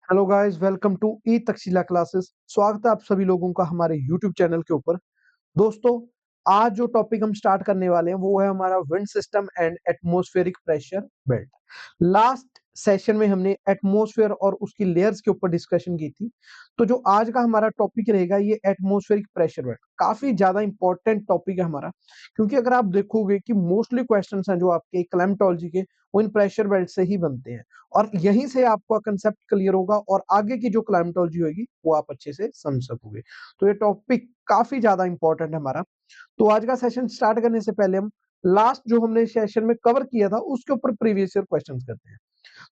Hello guys, welcome to E Takshashila classes. स्वागत है आप सभी लोगों का हमारे यूट्यूब चैनल के ऊपर। दोस्तों, आज जो टॉपिक हम स्टार्ट करने वाले हैं वो है हमारा wind system and atmospheric pressure belt. Last session में हमने एटमॉस्फेयर और उसकी लेयर्स के ऊपर डिस्कशन की थी। तो जो आज का हमारा टॉपिक रहेगा ये एटमॉस्फेरिक प्रेशर बेल्ट, काफी ज्यादा इंपॉर्टेंट टॉपिक है हमारा। क्योंकि अगर आप देखोगे कि मोस्टली क्वेश्चंस हैं जो आपके क्लाइमेटोलॉजी के, वो इन प्रेशर बेल्ट से ही बनते हैं। और यहीं से आपका कंसेप्ट क्लियर होगा और आगे की जो क्लाइमेटोलॉजी होगी वो आप अच्छे से समझ सकोगे। तो ये टॉपिक काफी ज्यादा इंपॉर्टेंट है हमारा। तो आज का सेशन स्टार्ट करने से पहले हम लास्ट जो हमने सेशन में कवर किया था उसके ऊपर प्रीवियस ईयर क्वेश्चंस करते हैं।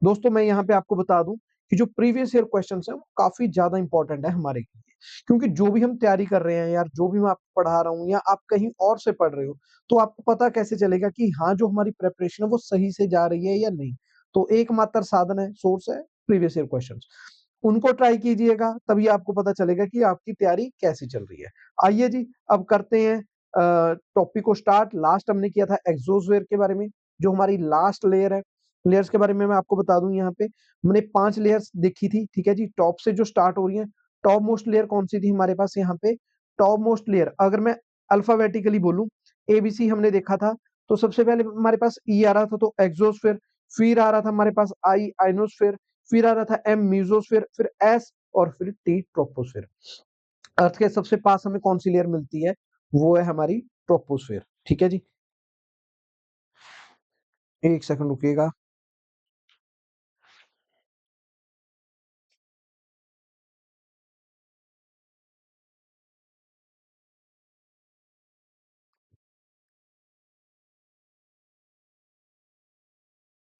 दोस्तों, मैं यहाँ पे आपको बता दूं कि जो प्रीवियस ईयर क्वेश्चंस हैं वो काफी ज्यादा इंपॉर्टेंट है हमारे लिए। क्योंकि जो भी हम तैयारी कर रहे हैं यार, जो भी मैं आपको पढ़ा रहा हूँ या आप कहीं और से पढ़ रहे हो, तो आपको पता कैसे चलेगा कि हाँ, जो हमारी प्रेपरेशन है वो सही से जा रही है या नहीं। तो एकमात्र साधन है, सोर्स है प्रीवियस ईयर क्वेश्चंस। उनको ट्राई कीजिएगा, तभी आपको पता चलेगा कि आपकी तैयारी कैसी चल रही है। आइए जी, अब करते हैं टॉपिक को स्टार्ट। लास्ट हमने किया था एक्सोस्फीयर के बारे में, जो हमारी लास्ट लेयर है। लेयर्स के बारे में मैं आपको बता दूं, यहाँ पे हमने 5 लेयर्स देखी थी। ठीक है जी, टॉप से जो स्टार्ट हो रही है। टॉप मोस्ट लेयर कौन सी थी हमारे पास यहाँ पे? टॉप मोस्ट लेयर अगर मैं अल्फाबेटिकली बोलूं, एबीसी हमने देखा था। तो सबसे पहले हमारे पास ई आ रहा था, तो एक्सोस्फीयर। फिर आ रहा था हमारे पास आई, आइनोस्फीयर। फिर आ रहा था एम, मीजोस्फीयर। फिर एस और फिर टी, ट्रोपोस्फीयर। अर्थ के सबसे पास हमें कौन सी लेयर मिलती है? वो है हमारी ट्रोपोस्फीयर। ठीक है जी, एक सेकंड रुकिएगा।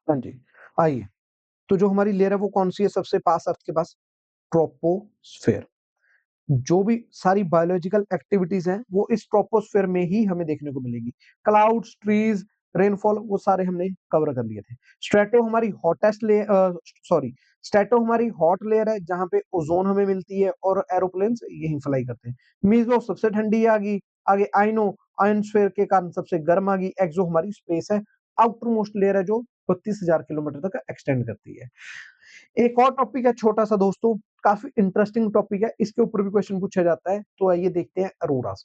हाँ जी, आइए। तो जो हमारी लेयर है वो कौन सी है सबसे पास अर्थ के पास? ट्रोपोस्फेयर। जो भी सारी बायोलॉजिकल एक्टिविटीज हैं वो इस ट्रोपोस्फेयर में ही हमें देखने को मिलेगी। क्लाउड्स, ट्रीज, रेनफॉल, वो सारे हमने कवर कर लिए थे। स्ट्रेटो हमारी हॉटेस्ट लेयर, सॉरी, स्ट्रेटो हमारी हॉट लेयर है जहां पे ओजोन हमें मिलती है और एरोप्लेन्स यहीं फ्लाई करते हैं। मीजो सबसे ठंडी आ गई। आगे आइनो, आयनस्फीयर के कारण सबसे गर्म आ गई। एक्सो हमारी स्पेस है, आउटर मोस्ट लेयर है जो 32,000 किलोमीटर तक एक्सटेंड करती है। एक और टॉपिक है छोटा सा दोस्तों, काफी इंटरेस्टिंग टॉपिक है, इसके ऊपर भी क्वेश्चन पूछा जाता है। तो आइए देखते हैं अरोरास।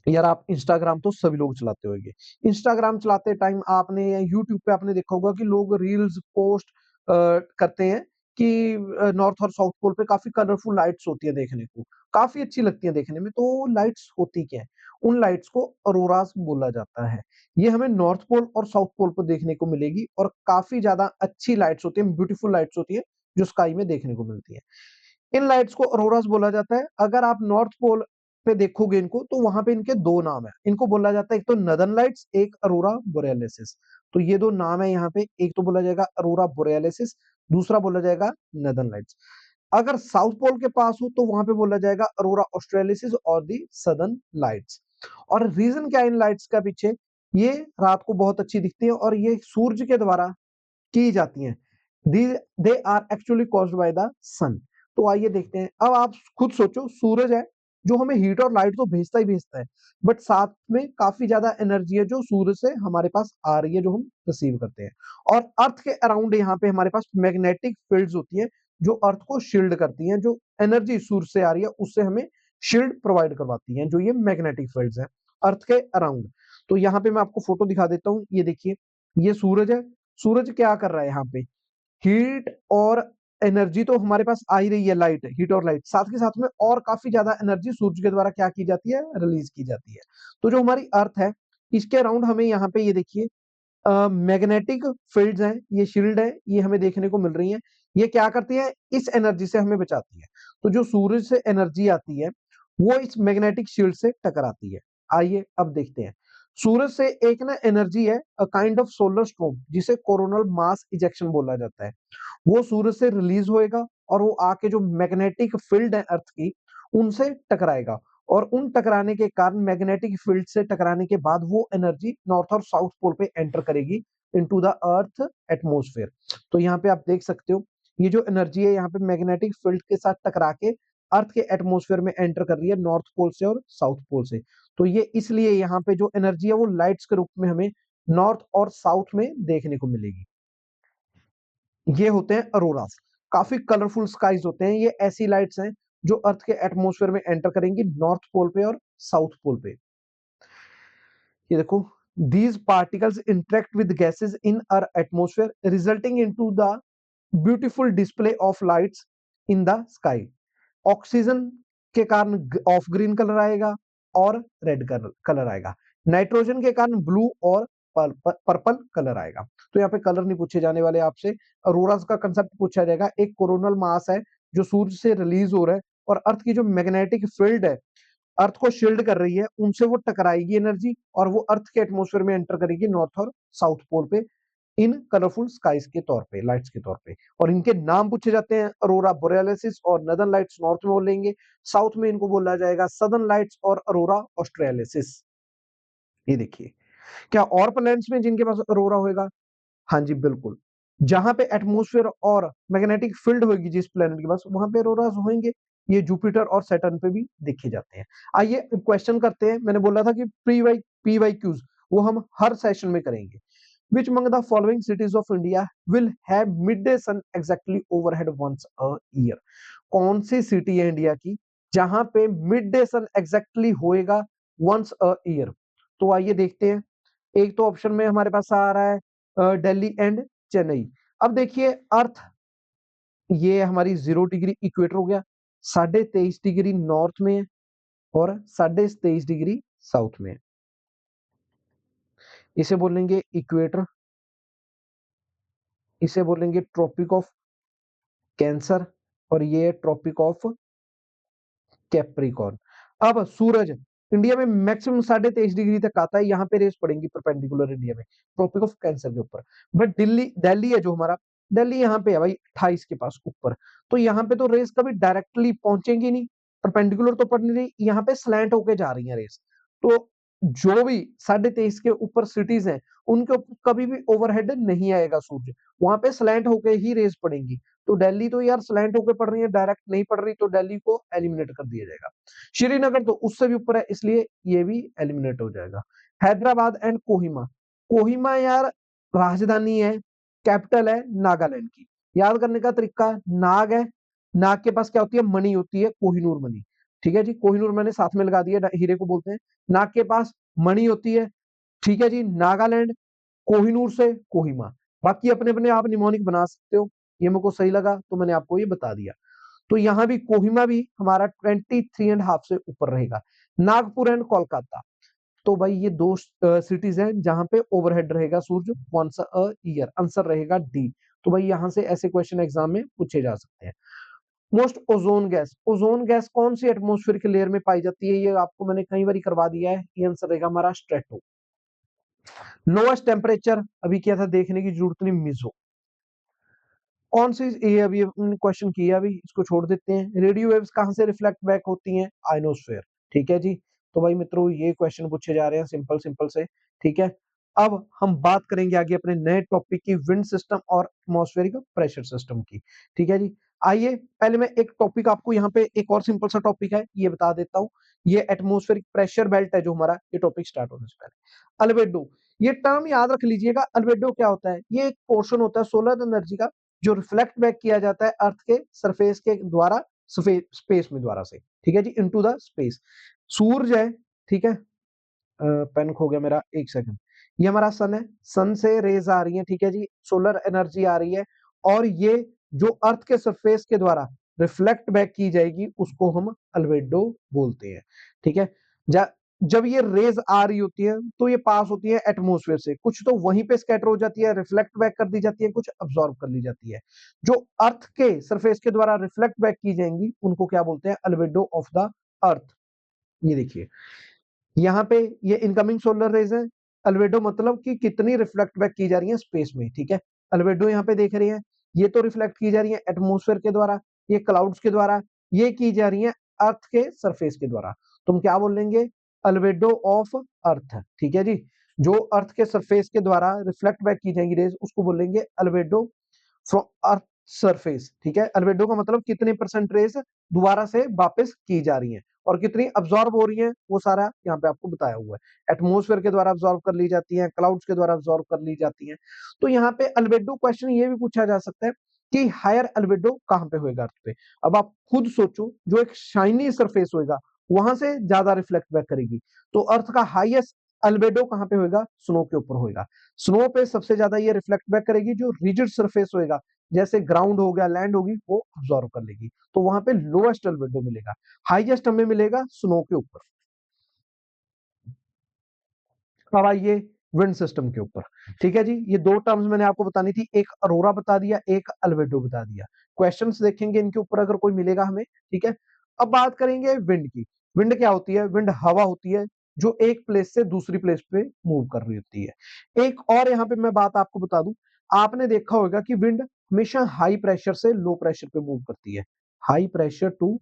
यार, आप इंस्टाग्राम तो सभी लोग चलाते होंगे। इंस्टाग्राम चलाते टाइम आपने या यूट्यूब पे आपने देखा होगा कि लोग रील्स पोस्ट करते हैं कि नॉर्थ और साउथ पोल पे काफी कलरफुल लाइट्स होती है देखने को। काफी अच्छी लगती है देखने में। तो लाइट्स होती क्या है? उन लाइट्स को अरोरास बोला जाता है। ये हमें नॉर्थ पोल और साउथ पोल पर देखने को मिलेगी और काफी ज्यादा अच्छी लाइट्स होती है, ब्यूटीफुल लाइट्स होती है जो स्काई में देखने को मिलती है। इन लाइट्स को अरोरास बोला जाता है। अगर आप नॉर्थ पोल पे देखोगे इनको, तो वहां पे इनके दो नाम है। इनको बोला जाता है एक तो नदर्न लाइट्स, एक अरोरा बोरेलिसिस। तो ये दो नाम है यहाँ पे, एक तो बोला जाएगा अरोरा बोरेलिसिस, दूसरा बोला जाएगा नदर्न लाइट्स। अगर साउथ पोल के पास हो तो वहां पे बोला जाएगा अरोरा ऑस्ट्रेलिसिस और दी सदर्न लाइट्स। और रीजन क्या है इन लाइट्स का पीछे? ये रात को बहुत अच्छी दिखती है और ये सूरज के द्वारा की जाती हैं। They are actually caused by the sun. तो आइए देखते हैं। अब आप खुद सोचो, सूरज है जो हमें हीट और लाइट तो भेजता ही भेजता है, बट साथ में काफी ज्यादा एनर्जी है जो सूरज से हमारे पास आ रही है, जो हम रिसीव करते हैं। और अर्थ के अराउंड यहाँ पे हमारे पास मैग्नेटिक फील्ड्स होती है जो अर्थ को शील्ड करती हैं। जो एनर्जी सूरज से आ रही है उससे हमें शील्ड प्रोवाइड करवाती हैं, जो ये मैग्नेटिक फील्ड्स हैं अर्थ के अराउंड। तो यहाँ पे मैं आपको फोटो दिखा देता हूँ। ये देखिए, ये सूरज है। सूरज क्या कर रहा है यहाँ पे? हीट और एनर्जी तो हमारे पास आ ही रही है, लाइट, हीट और लाइट, साथ के साथ में और काफी ज्यादा एनर्जी सूरज के द्वारा क्या की जाती है? रिलीज की जाती है। तो जो हमारी अर्थ है, इसके अराउंड हमें यहाँ पे ये देखिए मैग्नेटिक फील्ड्स हैं, ये शील्ड है, ये हमें देखने को मिल रही है। ये क्या करती है? इस एनर्जी से हमें बचाती है। तो जो सूरज से एनर्जी आती है वो इस मैग्नेटिक शील्ड से टकराती है। आइए अब देखते हैं। सूरज से एक ना एनर्जी है, a kind of solar storm, जिसे कोरोनल मास इजेक्शन बोला जाता है। वो सूरज से रिलीज होएगा और वो आके जो मैग्नेटिक फील्ड है अर्थ की, उनसे टकराएगा। और उन टकराने के कारण, मैग्नेटिक फील्ड से टकराने के बाद, वो एनर्जी नॉर्थ और साउथ पोल पे एंटर करेगी इनटू द अर्थ एटमॉस्फेयर। तो यहाँ पे आप देख सकते हो, ये जो एनर्जी है यहाँ पे मैग्नेटिक फील्ड के साथ टकरा के अर्थ के एटमॉस्फेयर में एंटर कर रही है, नॉर्थ पोल से और साउथ पोल से। तो ये इसलिए यहाँ पे जो एनर्जी है वो लाइट्स के रूप में हमें नॉर्थ और साउथ में देखने को मिलेगी। ये होते हैं अरोरास। काफी कलरफुल स्काईज होते हैं, ये ऐसी लाइट्स हैं जो अर्थ के एटमॉस्फेयर में एंटर करेंगी नॉर्थ पोल पे और साउथ पोल पे। ये देखो, these particles interact with gases in our atmosphere resulting into the beautiful display of lights in the sky। Oxygen के कारण ऑफ ग्रीन कलर आएगा और रेड कलर आएगा, नाइट्रोजन के कारण ब्लू और पर्पल कलर आएगा। तो यहाँ पे कलर नहीं पूछे जाने वाले आपसे, अरोरास का कंसेप्ट पूछा जाएगा। एक कोरोनल मास है जो सूर्य से रिलीज हो रहा है और अर्थ की जो मैग्नेटिक फील्ड है अर्थ को शील्ड कर रही है, उनसे वो टकराएगी एनर्जी और वो अर्थ के एटमॉस्फेयर में एंटर करेगी नॉर्थ और साउथ पोल पे इन कलरफुल स्काईज के तौर पे, लाइट्स के तौर पे। और इनके नाम पूछे जाते हैं, अरोरा बोरेलिस और नदर्न लाइट्स नॉर्थ में बोलेंगे, साउथ में इनको बोला जाएगा सदर्न लाइट्स और अरोरा ऑस्ट्रेलिस। ये देखिए, क्या और प्लैनेट्स में जिनके पास अरोरा होगा? हाँ जी बिल्कुल, जहां पे एटमॉस्फेयर और मैग्नेटिक फील्ड होगी जिस प्लेनेट के पास, वहां पे अरोरास होंगे। ये जुपिटर और सैटर्न पे भी देखे जाते हैं। आइए क्वेश्चन करते हैं। मैंने बोला था कि पी वाई क्यूज वो हम हर सेशन में करेंगे। Which among the following cities of India will have mid day sun exactly overhead once a year? कौन सी सिटी है इंडिया की जहां पे मिड डे सन एग्जैक्टली होएगा वंस अ ईयर? तो आइए देखते हैं। एक तो ऑप्शन में हमारे पास आ रहा है दिल्ली एंड चेन्नई। अब देखिए, अर्थ ये हमारी 0 डिग्री इक्वेटर हो गया, 23.5 डिग्री नॉर्थ में है और 23.5 डिग्री साउथ में है। इसे बोलेंगे इक्वेटर, इसे बोलेंगे ट्रॉपिक ऑफ कैंसर और ये ट्रॉपिक ऑफ कैप्रिकॉर्न। अब सूरज इंडिया में मैक्सिमम 23.5 डिग्री तक आता है, यहाँ पे रेस पड़ेंगी परपेंडिकुलर इंडिया में ट्रॉपिक ऑफ कैंसर के ऊपर। बट दिल्ली दिल्ली है जो हमारा, दिल्ली यहाँ पे है भाई 28 के पास ऊपर, तो यहाँ पे तो रेस कभी डायरेक्टली पहुंचेंगी नहीं, परपेंडिकुलर तो पड़ नहीं रही, यहाँ पे स्लैंट होके जा रही है रेस। तो जो भी 23.5 के ऊपर सिटीज हैं उनके ऊपर कभी भी ओवरहेड नहीं आएगा सूर्य, वहां पे स्लैंट होके ही रेस पड़ेंगी। तो दिल्ली तो यार स्लैंट होके पड़ रही है, डायरेक्ट नहीं पड़ रही, तो दिल्ली को एलिमिनेट कर दिया जाएगा। श्रीनगर तो उससे भी ऊपर है, इसलिए ये भी एलिमिनेट हो जाएगा। हैदराबाद एंड कोहिमा, कोहिमा यार राजधानी है, कैपिटल है नागालैंड की। याद करने का तरीका, नाग है, नाग के पास क्या होती है? मणि होती है, कोहिनूर मणि। ठीक है जी, कोहिनूर मैंने साथ में लगा दिया, हीरे को बोलते हैं। नाग के पास मणि होती है। ठीक है जी, नागालैंड, कोहिनूर से कोहिमा। बाकी अपने अपने आप निमोनिक बना सकते हो, ये मेरे को सही लगा तो मैंने आपको ये बता दिया। तो यहाँ भी कोहिमा भी हमारा 23.5 से ऊपर रहेगा। नागपुर एंड कोलकाता, तो भाई ये दो सिटीज हैं जहां पे ओवरहेड रहेगा सूर्य वंस अ ईयर। आंसर रहेगा डी। तो भाई यहाँ से ऐसे क्वेश्चन एग्जाम में पूछे जा सकते हैं। मोस्ट ओजोन गैस कौन सी एटमोस्फेयर के लेयर में पाई जाती है? ये आपको मैंने कई बार करवा दिया है, ये आंसर रहेगा हमारा स्ट्रेटो। लोएस्ट टेम्परेचर अभी क्या था, देखने की जरूरत नहीं, मिजो। कौन सी, ये अभी क्वेश्चन किया, अभी इसको छोड़ देते हैं। रेडियो वेव्स कहां से रिफ्लेक्ट बैक होती हैं? आयनोस्फेयर। ठीक है जी, तो भाई मित्रों ये क्वेश्चन पूछे जा रहे हैं सिंपल सिंपल से। ठीक है, अब हम बात करेंगे आगे अपने नए टॉपिक की, विंड सिस्टम और एटमॉस्फेरिक प्रेशर सिस्टम की। ठीक है जी, आइए पहले मैं एक टॉपिक आपको यहाँ पे, एक और सिंपल सा टॉपिक है ये बता देता हूँ। ये एटमॉस्फेरिक प्रेशर बेल्ट है जो हमारा, ये टॉपिक स्टार्ट होने से पहले अल्बेडो, ये टर्म याद रख लीजिएगा। अल्बेडो क्या होता है? ये एक पोर्शन होता है सोलर एनर्जी का जो रिफ्लेक्ट बैक किया जाता है अर्थ के सरफेस के द्वारा, स्पेस में द्वारा से। ठीक है जी, इनटू द स्पेस। सूरज है, ठीक है, पेन खो गया मेरा, एक सेकंड। ये हमारा सन है, सन से रेज आ रही है, ठीक है जी, सोलर एनर्जी आ रही है, और ये जो अर्थ के सरफेस के द्वारा रिफ्लेक्ट बैक की जाएगी उसको हम अल्बेडो बोलते हैं। ठीक है, जब ये रेज आ रही होती है तो ये पास होती है एटमोस्फेयर से, कुछ तो वहीं पे स्कैटर हो जाती है, रिफ्लेक्ट बैक कर दी जाती है, कुछ अब्सॉर्ब कर ली जाती है। जो अर्थ के सरफेस के द्वारा रिफ्लेक्ट बैक की जाएंगी उनको क्या बोलते हैं? Albedo of the earth. ये देखिए, यहाँ पे ये इनकमिंग सोलर रेज है, अल्बेडो मतलब कि कितनी रिफ्लेक्ट बैक की जा रही है स्पेस में। ठीक है, अल्बेडो यहाँ पे देख रहे हैं, ये तो रिफ्लेक्ट की जा रही है एटमोस्फेयर के द्वारा, ये क्लाउड्स के द्वारा, ये की जा रही है अर्थ के सरफेस के द्वारा। तुम क्या बोलेंगे? Albedo of earth. ठीक है जी, जो अर्थ के सरफेस के द्वारा रिफ्लेक्ट बैक की जाएंगी रेज उसको बोलेंगे अल्बेडो फ्रॉम अर्थ सरफेस। ठीक है, अल्बेडो का मतलब कितने परसेंट रेस दोबारा से वापस की जा रही है और कितनी अब्सॉर्ब हो रही है, वो सारा यहाँ पे आपको बताया हुआ है। एटमोस्फेयर के द्वारा अब्सॉर्ब कर ली जाती है, क्लाउड्स के द्वारा अब्सॉर्ब कर ली जाती है। तो यहाँ पे अल्बेडो क्वेश्चन ये भी पूछा जा सकता है कि हायर अल्बेडो कहां पे होएगा अर्थ पे। अब आप खुद सोचो, जो एक शाइनी सरफेस होएगा वहां से ज्यादा रिफ्लेक्ट बैक करेगी, तो अर्थ का हाईएस्ट अल्बेडो कहां पे होएगा, स्नो के ऊपर होएगा। स्नो पे सबसे ज्यादा ये रिफ्लेक्ट बैक करेगी, जो रिजिड सरफेस होएगा जैसे ग्राउंड हो गया, लैंड होगी, वो ऑब्जॉर्व कर लेगी, तो वहां पे लोएस्ट अल्बेडो मिलेगा। हाईएस्ट हमें मिलेगा स्नो के ऊपर। अब आइए विंड सिस्टम के ऊपर। ठीक है जी, ये दो टर्म्स मैंने आपको बतानी थी, एक अरोरा बता दिया, एक अल्बेडो बता दिया। क्वेश्चंस देखेंगे इनके ऊपर अगर कोई मिलेगा हमें। ठीक है, अब बात करेंगे विंड की। विंड क्या होती है? विंड हवा होती है जो एक प्लेस से दूसरी प्लेस पे मूव कर रही होती है। एक और यहाँ पे मैं बात आपको बता दूं, आपने देखा होगा कि विंड हमेशा हाई प्रेशर से लो प्रेशर पे मूव करती है। High pressure to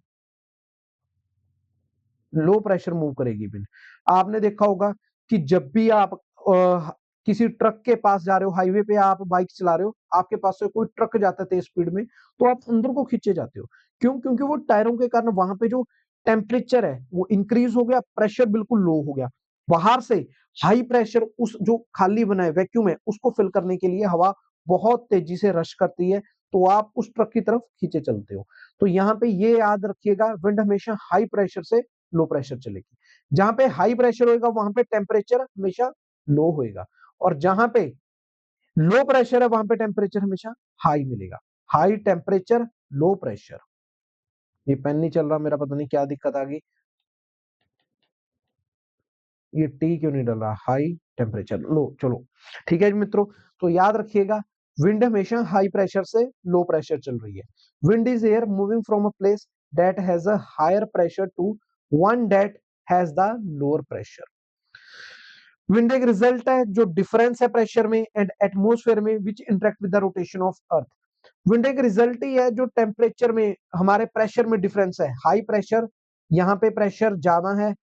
low pressure move करेगी विंड। आपने देखा होगा कि जब भी आप किसी ट्रक के पास जा रहे हो, हाईवे पे आप बाइक चला रहे हो, आपके पास से कोई ट्रक जाता है तेज स्पीड में, तो आप अंदर को खींचे जाते हो। क्यों? क्योंकि वो टायरों के कारण वहां पे जो टेम्परेचर है वो इंक्रीज हो गया, प्रेशर बिल्कुल लो हो गया। बाहर से हाई प्रेशर उस जो खाली बना है, वैक्यूम है, उसको फिल करने के लिए हवा बहुत तेजी से रश करती है, तो आप उस ट्रक की तरफ खींचे चलते हो। तो यहाँ पे ये याद रखिएगा, विंड हमेशा हाई प्रेशर से लो प्रेशर चलेगी। जहां पे हाई प्रेशर होगा वहां पे टेम्परेचर हमेशा लो होएगा, और जहां पे लो प्रेशर है वहां पे टेम्परेचर हमेशा हाई मिलेगा। High temperature, low pressure. ये पेन नहीं चल रहा मेरा, पता नहीं क्या दिक्कत आ गई। ये टी क्यों नहीं डल रहा? हाई टेम्परेचर, लो, चलो ठीक है मित्रों। तो याद रखिएगा, विंड हमेशा हाई प्रेशर से लो प्रेशर चल रही है। Wind is air moving from a place that has a higher pressure to one that has the lower pressure. Wind एक रिजल्ट है जो डिफरेंस है प्रेशर में एंड एटमोस्फेयर में which interact with the rotation of earth. Wind एक result ही है जो टेम्परेचर में, हमारे प्रेशर में डिफरेंस है। हाई प्रेशर, यहाँ पे प्रेशर ज्यादा है,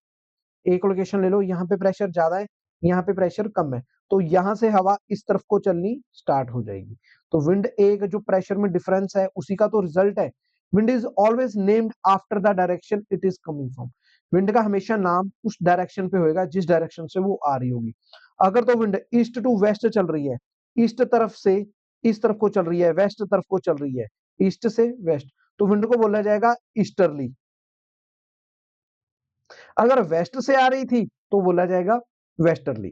एक लोकेशन ले लो, यहाँ पे प्रेशर ज्यादा है, यहाँ पे प्रेशर कम है, तो यहाँ से हवा इस तरफ को चलनी स्टार्ट हो जाएगी। तो विंड एक जो प्रेशर में डिफरेंस है उसी का तो रिजल्ट है। Wind is always named after the direction it is coming from. Wind का हमेशा नाम उस डायरेक्शन पे होएगा जिस डायरेक्शन से वो आ रही होगी। अगर तो विंड ईस्ट टू वेस्ट चल रही है, ईस्ट तरफ से इस तरफ को चल रही है, वेस्ट तरफ को चल रही है, ईस्ट से वेस्ट, तो विंड को बोला जाएगा ईस्टर्ली। अगर वेस्ट से आ रही थी तो बोला जाएगा वेस्टर्ली।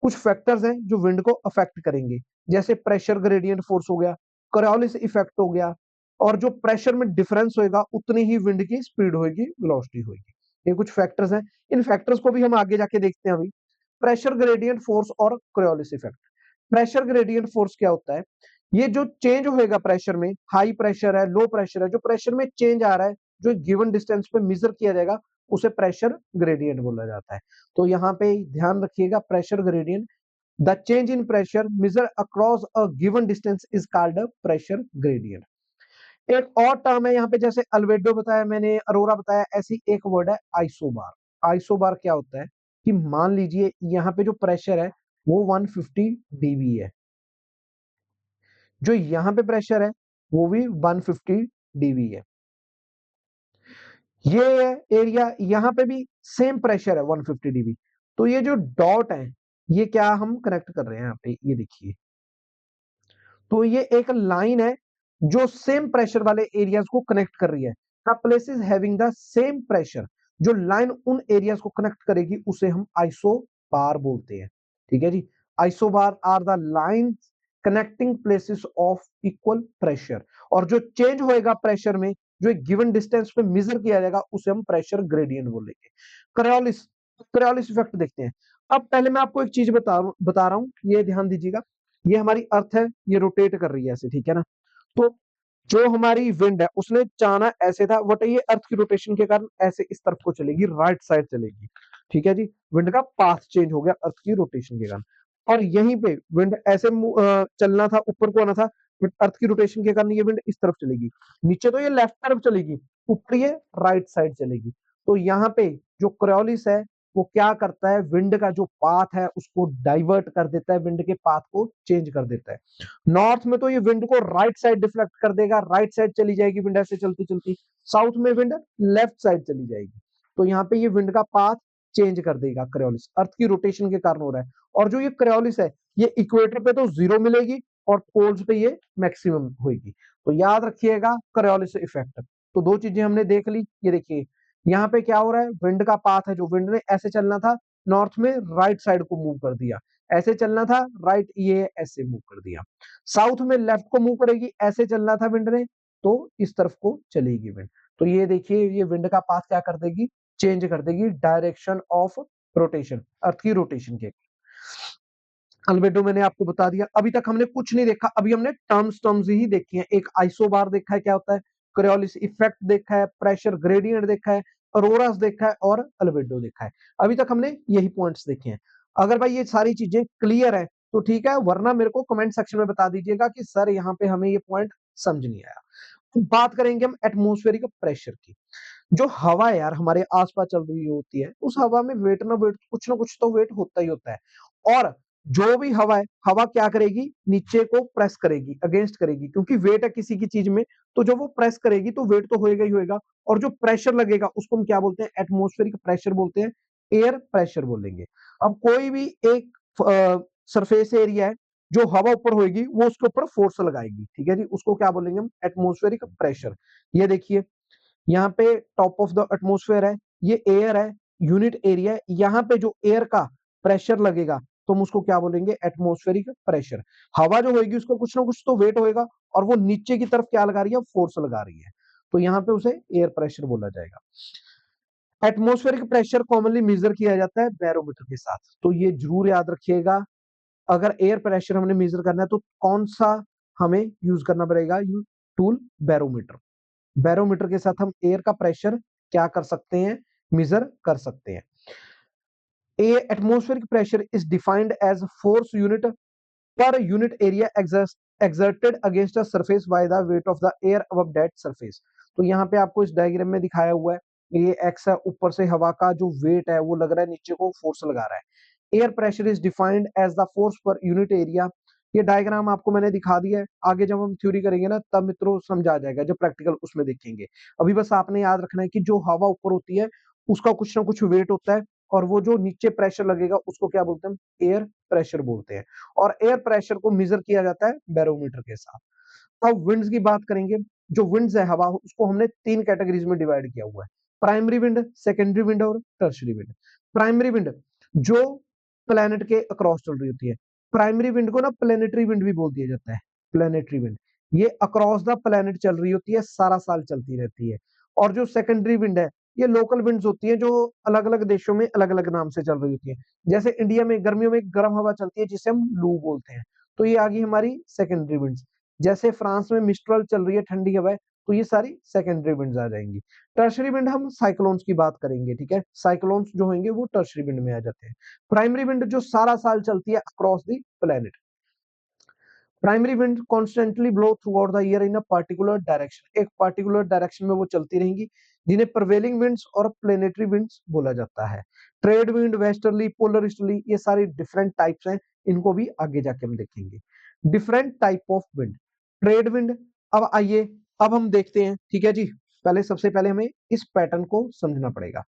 कुछ फैक्टर्स हैं जो विंड को अफेक्ट करेंगे, जैसे प्रेशर ग्रेडियंट फोर्स हो गया, कोरियोलिस इफेक्ट हो गया, और जो प्रेशर में डिफरेंस होएगा उतनी ही विंड की स्पीड होएगी, वेलोसिटी होएगी। ये कुछ फैक्टर्स हैं, इन फैक्टर्स को भी हम आगे जाके देखते हैं। अभी प्रेशर ग्रेडियंट फोर्स और Coriolis effect. Pressure gradient force क्या होता है? ये जो चेंज होएगा प्रेशर में, हाई प्रेशर है, लो प्रेशर है, जो प्रेशर में चेंज आ रहा है, जो गिवन डिस्टेंस पे मेजर किया जाएगा, उसे प्रेशर ग्रेडियंट बोला जाता है। तो यहाँ पे ध्यान रखिएगा, pressure gradient, the change in pressure measure across a given distance is called a pressure gradient. एक और टर्म है यहाँ पे, जैसे अल्बेडो बताया मैंने, अरोरा बताया, ऐसी एक वर्ड है आइसोबार। आइसोबार क्या होता है कि मान लीजिए यहाँ पे जो प्रेशर है वो 150 डीबी है, जो यहाँ पे प्रेशर है वो भी 150 डीबी है, ये एरिया यहाँ पे भी सेम प्रेशर है 150 डीबी। तो ये जो डॉट है ये क्या हम कनेक्ट कर रहे हैं यहाँ पे, ये देखिए, तो ये एक लाइन है जो सेम प्रेशर वाले एरियाज को कनेक्ट कर रही है। Places having the same pressure, जो लाइन उन एरियाज को कनेक्ट करेगी उसे हम आइसोबार बोलते हैं। ठीक है जी, isobar are the line connecting places of equal pressure, और जो चेंज होएगा प्रेशर में, जो एक गिवन डिस्टेंस पे मेजर किया जाएगा, उसे हम प्रेशर ग्रेडियंट बोलेंगे। कोरियोलिस, कोरियोलिस इफेक्ट देखते हैं। अब पहले मैं आपको एक चीज बता रहा हूं, ये ध्यान दीजिएगा। ये हमारी अर्थ है, ये रोटेट कर रही है ऐसे, ठीक है ना। तो जो हमारी विंड है उसने चाहना ऐसे था, बट ये अर्थ की रोटेशन के कारण ऐसे इस तरफ को चलेगी, राइट साइड चलेगी। ठीक है जी, विंड का पाथ चेंज हो गया अर्थ की रोटेशन के कारण। और यहीं पे विंड ऐसे चलना था, ऊपर को आना था, बट अर्थ की रोटेशन के कारण ये विंड इस तरफ चलेगी। नीचे तो ये लेफ्ट तरफ चलेगी, ऊपर ये राइट साइड चलेगी। तो यहाँ पे जो कोरियोलिस है वो क्या करता है, विंड का जो पाथ है उसको डाइवर्ट कर देता है, विंड के पाथ को चेंज कर देता है। नॉर्थ में तो ये विंड को राइट साइड डिफ्लेक्ट कर देगा, राइट साइड चली जाएगी विंड ऐसे चलती चलती। साउथ में विंड लेफ्ट साइड चली जाएगी। तो यहाँ पे ये विंड का पाथ चेंज कर देगा, कोरियोलिस अर्थ की रोटेशन के कारण हो रहा है। और जो ये कोरियोलिस है ये इक्वेटर पे तो जीरो मिलेगी, और पोल्स पे ये मैक्सिमम होगी। तो याद रखिएगा कॉरियोलिस इफेक्ट। तो दो चीजें हमने देख ली। ये देखिए यहाँ पे क्या हो रहा है, विंड का पाथ है, जो विंड ने ऐसे चलना था नॉर्थ में, राइट साइड को मूव कर दिया। ऐसे चलना था राइट, ये ऐसे मूव कर दिया। साउथ में लेफ्ट को मूव करेगी, ऐसे चलना था विंड ने, तो इस तरफ को चलेगी विंड। तो ये देखिए ये विंड का पाथ क्या कर देगी, चेंज कर देगी डायरेक्शन ऑफ रोटेशन, अर्थ की रोटेशन के। अल्बेडो मैंने आपको बता दिया। अभी तक हमने कुछ नहीं देखा, अभी हमने टर्म्स ही देखी है। एक आइसोबार देखा है क्या होता है, कोरियोलिस इफेक्ट देखा है, प्रेशर ग्रेडियंट देखा है, अरोरास देखा है और अल्बेडो देखा है। अभी तक हमने यही पॉइंट्स देखे हैं। अगर भाई ये सारी चीजें क्लियर है तो ठीक है, वरना मेरे को कमेंट सेक्शन में बता दीजिएगा कि सर यहाँ पे हमें ये पॉइंट समझ नहीं आया। बात करेंगे हम एटमॉस्फेरिक प्रेशर की। जो हवा यार हमारे आसपास चल रही होती है, उस हवा में वेट ना कुछ तो वेट होता ही होता है। और जो भी हवा है, हवा क्या करेगी, नीचे को प्रेस करेगी, अगेंस्ट करेगी, क्योंकि वेट है किसी की चीज में, तो जब वो प्रेस करेगी तो वेट तो होएगा ही होएगा। और जो प्रेशर लगेगा उसको हम क्या बोलते हैं, एटमॉस्फेरिक प्रेशर बोलते हैं, एयर प्रेशर बोलेंगे। अब कोई भी एक सरफेस एरिया है, जो हवा ऊपर होगी वो उसके ऊपर फोर्स लगाएगी, ठीक है जी, उसको क्या बोलेंगे हम, एटमॉस्फेरिक प्रेशर। ये देखिए यहाँ पे टॉप ऑफ द एटमोस्फेयर है, ये एयर है, यूनिट एरिया है, यहाँ पे जो एयर का प्रेशर लगेगा तो हम उसको क्या बोलेंगे, एटमोस्फेरिक प्रेशर। हवा जो होगी उसका कुछ ना कुछ तो वेट होएगा, और वो नीचे की तरफ क्या लगा रही है, फोर्स लगा रही है, तो यहाँ पे उसे एयर प्रेशर बोला जाएगा। एटमोस्फेरिक प्रेशर कॉमनली मेजर किया जाता है बैरोमीटर के साथ, तो ये जरूर याद रखिएगा। अगर एयर प्रेशर हमने मेजर करना है तो कौन सा हमें यूज करना पड़ेगा, टूल बैरोमीटर। बैरोमीटर के साथ हम एयर का प्रेशर क्या कर सकते हैं, मेजर कर सकते हैं। A atmospheric pressure is defined as force unit per unit area exerted against a surface by the weight of the air above that surface। तो यहाँ पे आपको इस डायग्राम में दिखाया हुआ है, ये एक्स है, ऊपर से हवा का जो वेट है वो लग रहा है, नीचे को फोर्स लगा रहा है। Air pressure is defined as the force per unit area. ये डायग्राम आपको मैंने दिखा दिया है, आगे जब हम थ्योरी करेंगे ना तब मित्रों समझ आ जाएगा, जब प्रैक्टिकल उसमें देखेंगे। अभी बस आपने याद रखना है कि जो हवा ऊपर होती है उसका कुछ ना कुछ वेट होता है, और वो जो नीचे प्रेशर लगेगा उसको क्या बोलते हैं, एयर प्रेशर बोलते हैं। और एयर प्रेशर को मेजर किया जाता है बैरोमीटर के साथ। अब विंड्स की बात करेंगे। जो विंड्स है हवा, उसको हमने तीन कैटेगरीज में डिवाइड किया हुआ है, प्राइमरी विंड, सेकेंडरी विंड और टर्शरी विंड। प्राइमरी विंड जो प्लेनेट के अक्रॉस चल रही होती है, प्राइमरी विंड को ना प्लेनेटरी विंड भी बोल दिया जाता है, प्लेनेटरी विंड। ये अक्रॉस द प्लेनेट चल रही होती है, सारा साल चलती रहती है। और जो सेकेंडरी विंड है, ये लोकल विंड्स होती है, जो अलग अलग देशों में अलग अलग नाम से चल रही होती है। जैसे इंडिया में गर्मियों में गर्म हवा चलती है जिसे हम लू बोलते हैं, तो ये आ गई हमारी सेकेंडरी विंड्स। जैसे फ्रांस में मिस्ट्रल चल रही है, ठंडी हवा है, तो ये सारी सेकेंडरी विंड्स आ जाएंगी। टर्शरी विंड हम साइक्लोन्स की बात करेंगे, ठीक है, साइक्लोन्स जो होंगे वो टर्शरी विंड में आ जाते हैं। प्राइमरी विंड जो सारा साल चलती है across the planet. Primary wind constantly blow through out the year in a particular direction, एक पर्टिकुलर डायरेक्शन में वो चलती रहेंगी, जिन्हें प्रिवेलिंग विंड्स और प्लेनेटरी विंड्स बोला जाता है। Trade wind, westerly, polar easterly, ये सारी डिफरेंट टाइप्स हैं, इनको भी आगे जाके हम देखेंगे। Different type of wind, trade wind. अब आइए, अब हम देखते हैं, ठीक है जी। पहले सबसे पहले हमें इस पैटर्न को समझना पड़ेगा।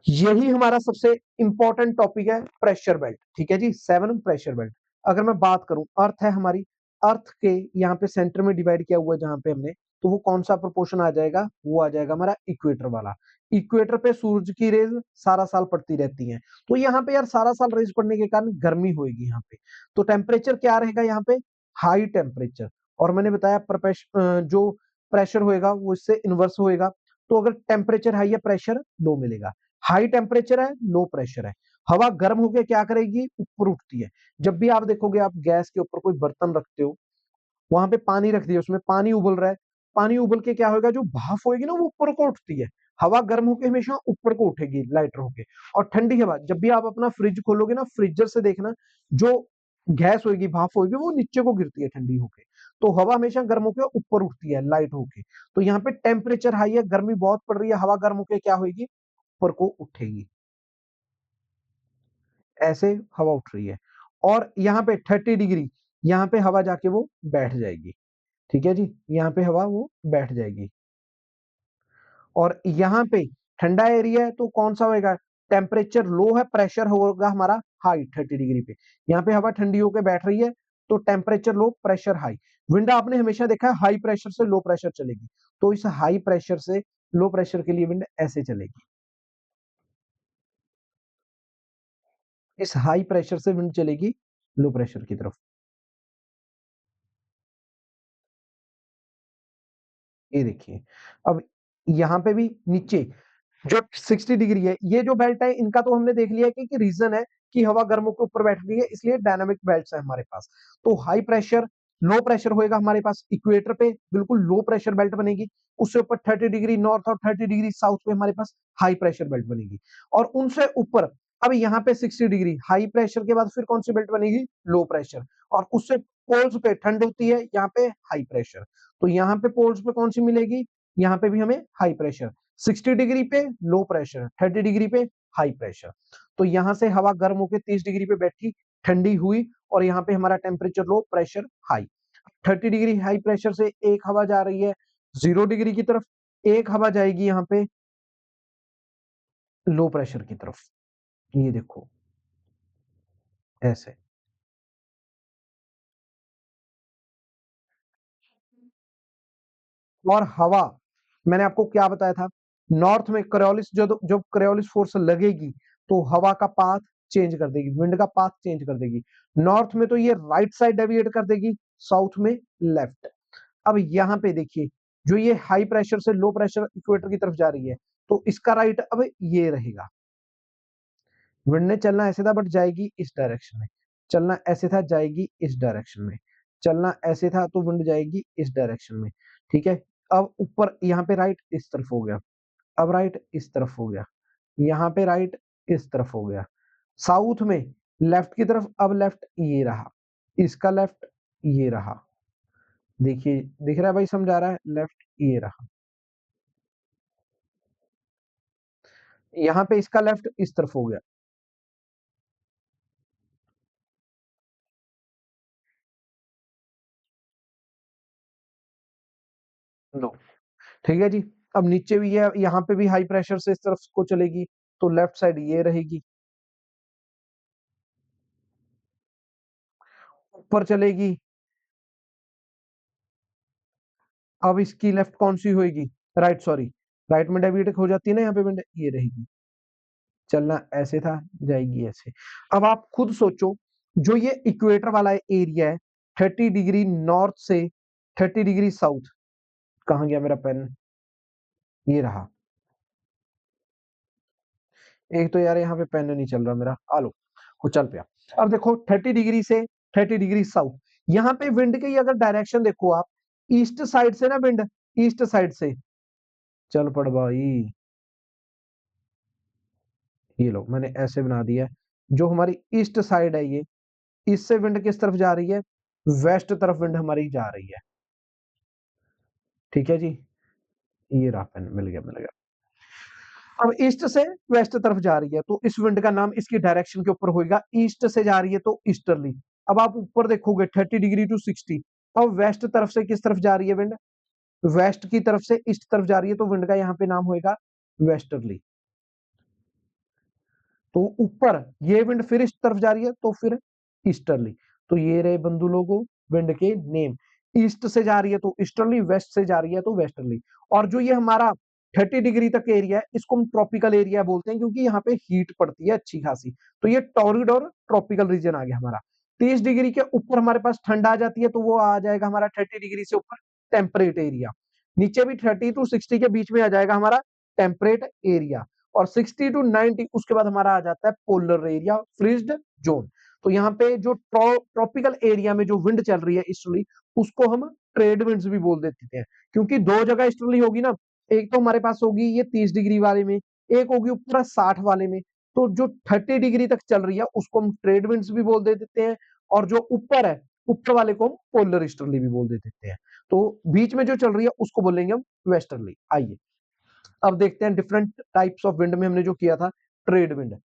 यही हमारा सबसे इंपॉर्टेंट टॉपिक है, प्रेशर बेल्ट, ठीक है जी, 7 प्रेशर बेल्ट। अगर मैं बात करूं, अर्थ है हमारी, अर्थ के यहाँ पे सेंटर में डिवाइड किया हुआ है जहां पे हमने, तो वो कौन सा प्रोपोर्शन आ जाएगा, वो आ जाएगा हमारा इक्वेटर वाला। इक्वेटर पे सूरज की रेज सारा साल पड़ती रहती है, तो यहाँ पे यार सारा साल रेज पड़ने के कारण गर्मी होगी यहाँ पे, तो टेम्परेचर क्या रहेगा यहाँ पे, हाई टेम्परेचर। और मैंने बताया जो प्रेशर होएगा वो इससे इनवर्स होएगा, तो अगर टेम्परेचर हाई है प्रेशर लो मिलेगा। हाई टेम्परेचर है, लो प्रेशर है, हवा गर्म होकर क्या करेगी, ऊपर उठती है। जब भी आप देखोगे, आप गैस के ऊपर कोई बर्तन रखते हो, वहां पे पानी रख दिया, उसमें पानी उबल रहा है, पानी उबल के क्या होगा, जो भाप होगी ना वो ऊपर को उठती है। हवा गर्म होकर हमेशा ऊपर को उठेगी लाइटर होके। और ठंडी हवा, जब भी आप अपना फ्रिज खोलोगे ना, फ्रीजर से देखना, जो गैस होगी, भाप होगी, वो नीचे को गिरती है ठंडी होके। तो हवा हमेशा गर्म होकर ऊपर उठती है लाइट होके। तो यहाँ पे टेम्परेचर हाई है, गर्मी बहुत पड़ रही है, हवा गर्म होकर क्या होगी, ऊपर को उठेगी, ऐसे हवा उठ रही है। और यहाँ पे 30 डिग्री, यहाँ पे हवा जाके वो बैठ जाएगी, ठीक है जी, यहाँ पे हवा वो बैठ जाएगी। और यहाँ पे ठंडा एरिया है, तो कौन सा होगा, टेम्परेचर लो है, प्रेशर होगा हमारा हाई 30 डिग्री पे, यहाँ पे हवा ठंडी होकर बैठ रही है, तो temperature low, pressure high. Wind आपने हमेशा देखा है हाई प्रेशर से लो प्रेशर चलेगी, तो इस हाई प्रेशर से लो प्रेशर के लिए विंड ऐसे चलेगी, इस हाई प्रेशर से विंड चलेगी लो प्रेशर की तरफ। ये देखिए, अब यहाँ पे भी नीचे जो 60 डिग्री है, ये जो बेल्ट है इनका तो हमने देख लिया है कि रीजन है कि हवा गर्म के ऊपर बैठ रही है, इसलिए डायनामिक बेल्ट्स है हमारे पास। तो हाई प्रेशर लो प्रेशर होएगा हमारे पास इक्वेटर पे, बिल्कुल लो प्रेशर बेल्ट बनेगी। उससे ऊपर 30 डिग्री नॉर्थ और 30 डिग्री साउथ पे हमारे पास हाई प्रेशर बेल्ट बनेगी। और उनसे ऊपर अब यहाँ पे 60 डिग्री हाई प्रेशर के बाद फिर कौन सी बेल्ट बनेगी, लो प्रेशर। और उससे पोल्स पे ठंड होती है, यहाँ पे हाई प्रेशर। तो यहाँ पे पोल्स पे कौन सी मिलेगी, यहाँ पे भी हमें हाई प्रेशर। 60 डिग्री पे लो प्रेशर, 30 डिग्री पे हाई प्रेशर। तो यहां से हवा गर्म होकर 30 डिग्री पे बैठी, ठंडी हुई, और यहाँ पे हमारा temperature low, pressure high. 30 degree high pressure से एक हवा जा रही है 0 डिग्री की तरफ, एक हवा जाएगी यहाँ पे लो प्रेशर की तरफ। ये देखो ऐसे। और हवा, मैंने आपको क्या बताया था, नॉर्थ में करियोलिस जो जो करियोलिस फोर्स लगेगी तो हवा का पाथ चेंज कर देगी, विंड का पाथ चेंज कर देगी। नॉर्थ में तो ये राइट साइड डेविएट कर देगी, साउथ में लेफ्ट। अब यहाँ पे देखिए, जो ये हाई प्रेशर से लो प्रेशर इक्वेटर की तरफ जा रही है, तो इसका राइट अब ये रहेगा। विंड ने चलना ऐसे था बट जाएगी इस डायरेक्शन में, चलना ऐसे था जाएगी इस डायरेक्शन में, चलना ऐसे था तो विंड जाएगी इस डायरेक्शन में। ठीक है, अब ऊपर यहाँ पे राइट इस तरफ हो गया, अब राइट इस तरफ हो गया, यहाँ पे राइट इस तरफ हो गया। साउथ में लेफ्ट की तरफ, अब लेफ्ट ये रहा, इसका लेफ्ट ये रहा। देखिए दिख रहा है भाई, समझ आ रहा है, लेफ्ट ये रहा। यहाँ पे इसका लेफ्ट इस तरफ हो गया। लो, ठीक है जी। अब नीचे भी है, यहाँ पे भी हाई प्रेशर से इस तरफ को चलेगी, तो लेफ्ट साइड ये रहेगी, ऊपर चलेगी। अब इसकी लेफ्ट कौन सी होगी, राइट, सॉरी, राइट में डेविएट हो जाती है ना, यहाँ पे विंड ये रहेगी, चलना ऐसे था जाएगी ऐसे। अब आप खुद सोचो, जो ये इक्वेटर वाला एरिया है 30 डिग्री नॉर्थ से 30 डिग्री साउथ, कहाँ गया मेरा पेन, ये रहा। एक तो यार यहाँ पे पेन नहीं चल रहा मेरा, आलो वो चल पिया। अब देखो 30 डिग्री से 30 डिग्री साउथ, यहाँ पे विंड की अगर डायरेक्शन देखो आप, ईस्ट साइड से ना विंड, ईस्ट साइड से चल पड़ भाई। ये लो मैंने ऐसे बना दिया है, जो हमारी ईस्ट साइड है ये, इससे विंड किस तरफ जा रही है, वेस्ट तरफ विंड हमारी जा रही है। ठीक है जी, ये रहा पेन, मिल गया मिल गया। अब ईस्ट से वेस्ट तरफ जा रही है, तो इस विंड का नाम इसकी डायरेक्शन के ऊपर होगा, ईस्ट से जा रही है तो ईस्टर्ली। अब आप ऊपर देखोगे 30 डिग्री टू 60, अब वेस्ट तरफ से किस तरफ जा रही है विंड, वेस्ट की तरफ से ईस्ट तरफ जा रही है, तो विंड का यहाँ पे नाम होगा वेस्टर्ली। तो ऊपर ये विंड फिर इस तरफ जा रही है तो फिर ईस्टर्ली। तो ये रहे बंधु लोगों विंड के नेम, ईस्ट से जा रही है तो ईस्टर्ली, वेस्ट से जा रही है तो वेस्टर्ली। और जो ये हमारा 30 डिग्री तक एरिया है, इसको हम ट्रॉपिकल एरिया बोलते हैं, क्योंकि यहाँ पे हीट पड़ती है अच्छी खासी। तो ये टॉरिड और ट्रॉपिकल रीजन आ गया हमारा। 30 डिग्री के ऊपर हमारे पास ठंड आ जाती है, तो वो आ जाएगा हमारा 30 डिग्री से ऊपर टेम्परेट एरिया। नीचे भी 30 टू 60 के बीच में आ जाएगा हमारा टेम्परेट एरिया। और 60 टू 90 उसके बाद हमारा आ जाता है पोलर एरिया, फ्रीज्ड जोन। तो यहाँ पे जो ट्रॉपिकल एरिया में जो विंड चल रही है ईस्टर्ली, उसको हम ट्रेड विंड्स भी बोल देते हैं, क्योंकि दो जगह ईस्टर्ली होगी ना, एक तो हमारे पास होगी ये 30 डिग्री वाले में, एक होगी ऊपर 60 वाले में। तो जो 30 डिग्री तक चल रही है उसको हम ट्रेड विंड्स भी बोल दे देते हैं, और जो ऊपर है ऊपर वाले को हम पोलर ईस्टर्ली भी बोल दे देते हैं। तो बीच में जो चल रही है उसको बोलेंगे हम वेस्टर्ली। आइए अब देखते हैं डिफरेंट टाइप्स ऑफ विंड में हमने जो किया था ट्रेड विंड।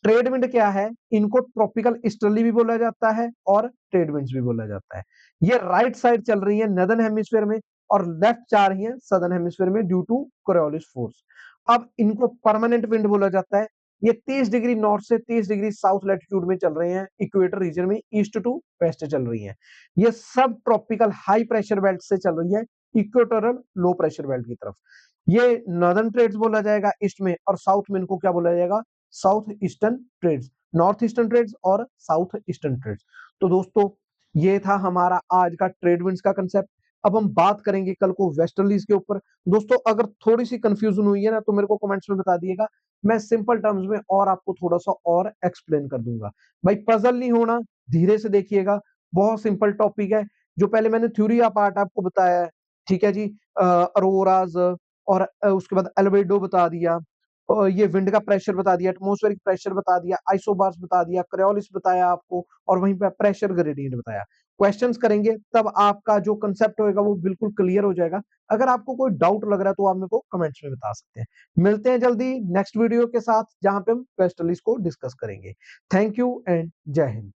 ट्रेड विंड क्या है, इनको ट्रॉपिकल ईस्टर्ली भी बोला जाता है और ट्रेड विंड्स भी बोला जाता है। ये राइट साइड चल रही है नदर्न हेमिस्फीयर में, और लेफ्ट जा रही है सदर्न हेमिस्फीयर में ड्यू टू कोरियोलिस फोर्स। अब इनको परमानेंट विंड बोला जाता है, ये 30 डिग्री नॉर्थ से 30 डिग्री साउथ लैटिट्यूड में चल रहे हैं, इक्वेटर रीजन में ईस्ट टू वेस्ट चल रही हैं। ये सब ट्रॉपिकल हाई प्रेशर बेल्ट से चल रही है इक्वेटोरल लो प्रेशर बेल्ट की तरफ। ये नॉर्दर्न ट्रेड्स बोला जाएगा ईस्ट में, और साउथ में इनको क्या बोला जाएगा, south eastern trades, north eastern trades और साउथ ईस्टर्न ट्रेड्स। तो दोस्तों ये था हमारा आज का ट्रेड विंड्स का कंसेप्ट। अब हम बात करेंगे कल को वेस्टर्लीज के ऊपर। दोस्तों अगर थोड़ी सी कंफ्यूजन हुई है ना तो मेरे को कमेंट्स में बता दिएगा, मैं सिंपल टर्म्स में और आपको थोड़ा सा और एक्सप्लेन कर दूंगा। भाई पजल नहीं होना, धीरे से देखिएगा, बहुत सिंपल टॉपिक है। जो पहले मैंने थ्योरी ऑफ पार्ट आपको बताया है, ठीक है जी, अरोराज और उसके बाद एल्वेडो बता दिया, और ये विंड का प्रेशर बता दिया, एटमॉस्फेरिक प्रेशर बता दिया, आइसोबार्स बता दिया, क्रियोलिस बताया आपको, और वहीं पे प्रेशर ग्रेडियंट बताया। क्वेश्चंस करेंगे तब आपका जो कंसेप्ट होगा वो बिल्कुल क्लियर हो जाएगा। अगर आपको कोई डाउट लग रहा है तो आप मेरे को कमेंट्स में बता सकते हैं। मिलते हैं जल्दी नेक्स्ट वीडियो के साथ जहां पे हम क्वेस्टलिस को डिस्कस करेंगे। थैंक यू एंड जय हिंद।